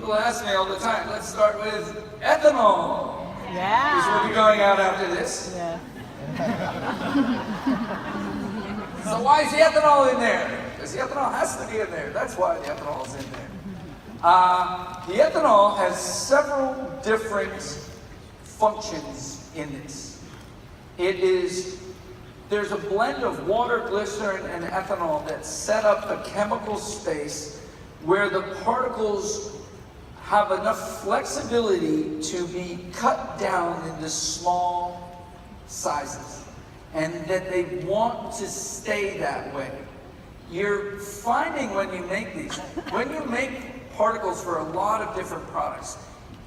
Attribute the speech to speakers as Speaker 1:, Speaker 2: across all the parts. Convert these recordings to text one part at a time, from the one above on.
Speaker 1: People ask me all the time, let's start with ethanol.
Speaker 2: Yeah.
Speaker 1: Because we'll be going out after this.
Speaker 2: Yeah.
Speaker 1: So why is the ethanol in there? Because the ethanol has to be in there. That's why the ethanol is in there. The ethanol has several different functions in this. There's a blend of water, glycerin, and ethanol that set up a chemical space where the particles have enough flexibility to be cut down into small sizes, and that they want to stay that way. You're finding when you make these, when you make particles for a lot of different products,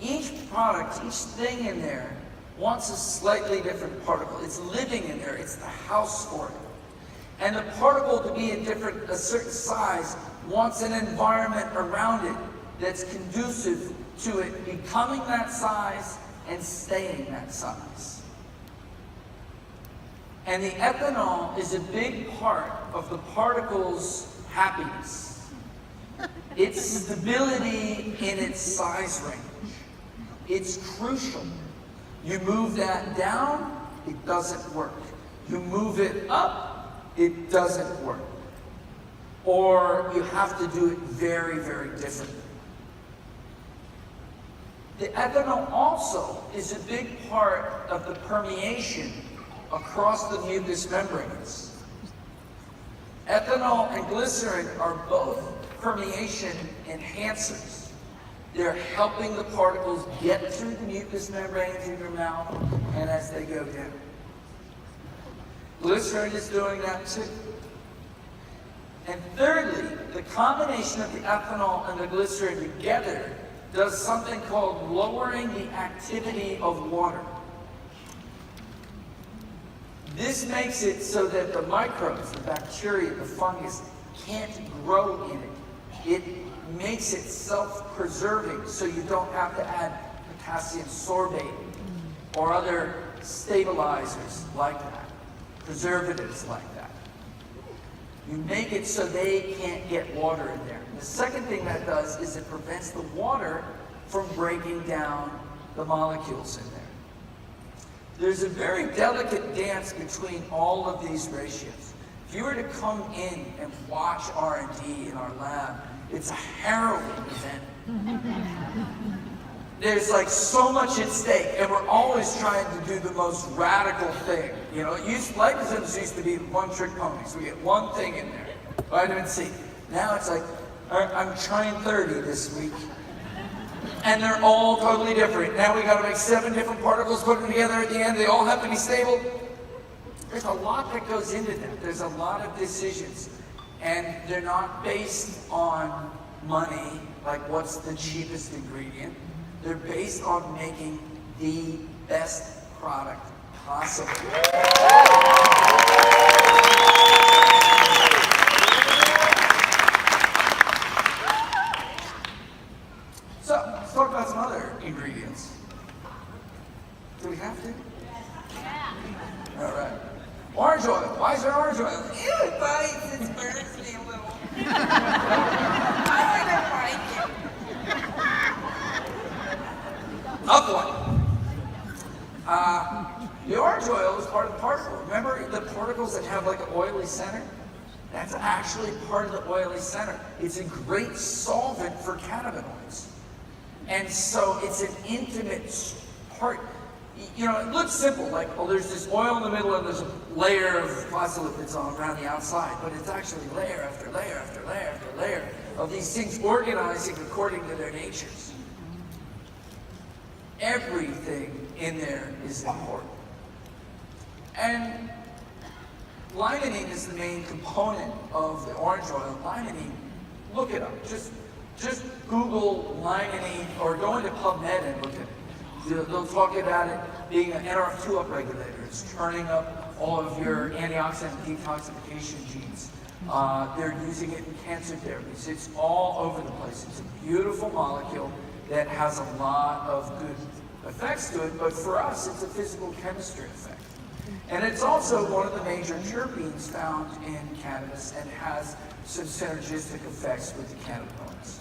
Speaker 1: each product, each thing in there wants a slightly different particle. It's living in there, it's the house for it. And the particle to be a certain size wants an environment around it that's conducive to it becoming that size and staying that size. And the ethanol is a big part of the particle's happiness. Its stability in its size range. It's crucial. You move that down, it doesn't work. You move it up, it doesn't work. Or you have to do it very, very differently. The ethanol also is a big part of the permeation across the mucous membranes. Ethanol and glycerin are both permeation enhancers. They're helping the particles get through the mucous membranes in your mouth and as they go down. Glycerin is doing that too. And thirdly, the combination of the ethanol and the glycerin together does something called lowering the activity of water. This makes it so that the microbes, the bacteria, the fungus, can't grow in it. It makes it self-preserving, so you don't have to add potassium sorbate or other stabilizers like that, preservatives like that. You make it so they can't get water in there. And the second thing that does is it prevents the water from breaking down the molecules in there. There's a very delicate dance between all of these ratios. If you were to come in and watch R&D in our lab, it's a harrowing event. There's like so much at stake, and we're always trying to do the most radical thing. You know, liposomes used to be one-trick ponies. We get one thing in there, vitamin C. Now it's like, I'm trying 30 this week, and they're all totally different. Now we got to make 7 different particles, put them together at the end. They all have to be stable. There's a lot that goes into that. There's a lot of decisions. And they're not based on money, like what's the cheapest ingredient. They're based on making the best product possible. So, let's talk about some other ingredients. Do we have to?
Speaker 2: Yeah.
Speaker 1: All right. Orange oil. Why is there orange oil? Ew, it bites. It burns me a little. I don't like it. Up one. The orange oil is part of the particle. Remember the particles that have like an oily center? That's actually part of the oily center. It's a great solvent for cannabinoids. And so it's an intimate part. You know, it looks simple, like, oh, there's this oil in the middle and there's a layer of phospholipids all around the outside, but it's actually layer after layer after layer after layer of these things organizing according to their natures. Everything in there is important. And limonene is the main component of the orange oil. Limonene, look it up. Just Google limonene or go into PubMed and look at it. They'll talk about it being an NRF2 upregulator. It's turning up all of your antioxidant detoxification genes. They're using it in cancer therapies. It's all over the place. It's a beautiful molecule that has a lot of good effects to it, but for us, it's a physical chemistry effect. And it's also one of the major terpenes found in cannabis and has some synergistic effects with the cannabinoids.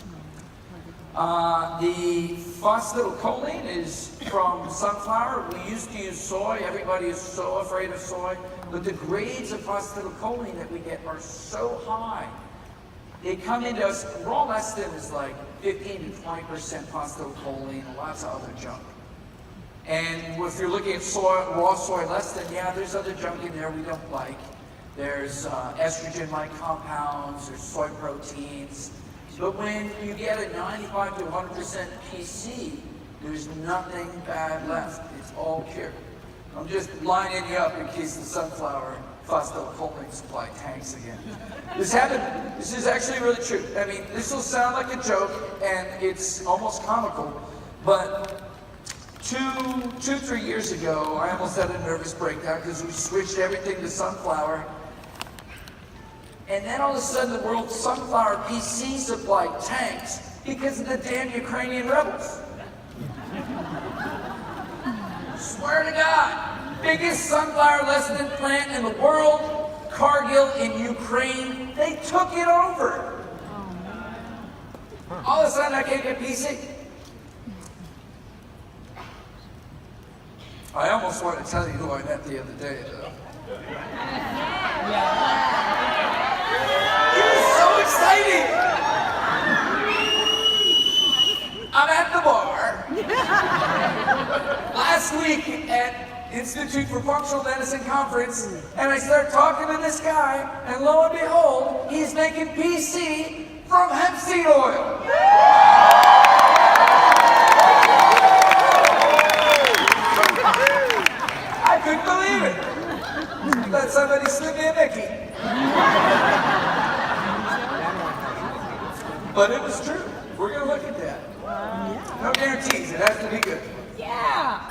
Speaker 1: The phosphatidylcholine is from sunflower. We used to use soy. Everybody is so afraid of soy. But the grades of phosphatidylcholine that we get are so high. They come into us, raw lecithin is like 15 to 20% phosphatidylcholine and lots of other junk. And if you're looking at soy, raw soy lecithin, yeah, there's other junk in there we don't like. There's estrogen-like compounds, there's soy proteins. But when you get a 95 to 100% PC, there's nothing bad left. It's all cured. I'm just lining you up in case the sunflower and phosphatidylcholine supply tanks again. This happened. This is actually really true. I mean, this will sound like a joke, and it's almost comical, but 3 years ago, I almost had a nervous breakdown because we switched everything to sunflower. And then all of a sudden, the world's sunflower PC supply tanks because of the damn Ukrainian rebels. Swear to God, biggest sunflower lecithin plant in the world, Cargill in Ukraine, they took it over. All of a sudden, I can't get PC. I almost want to tell you who I met the other day, though. It was so exciting! I'm at the bar last week at Institute for Functional Medicine Conference, and I start talking to this guy, and lo and behold, he's making PC from hemp seed oil. I couldn't believe it. Let somebody slip me a Mickey. But it was true. We're going to look at that. No guarantees. It has to be good.
Speaker 2: Yeah.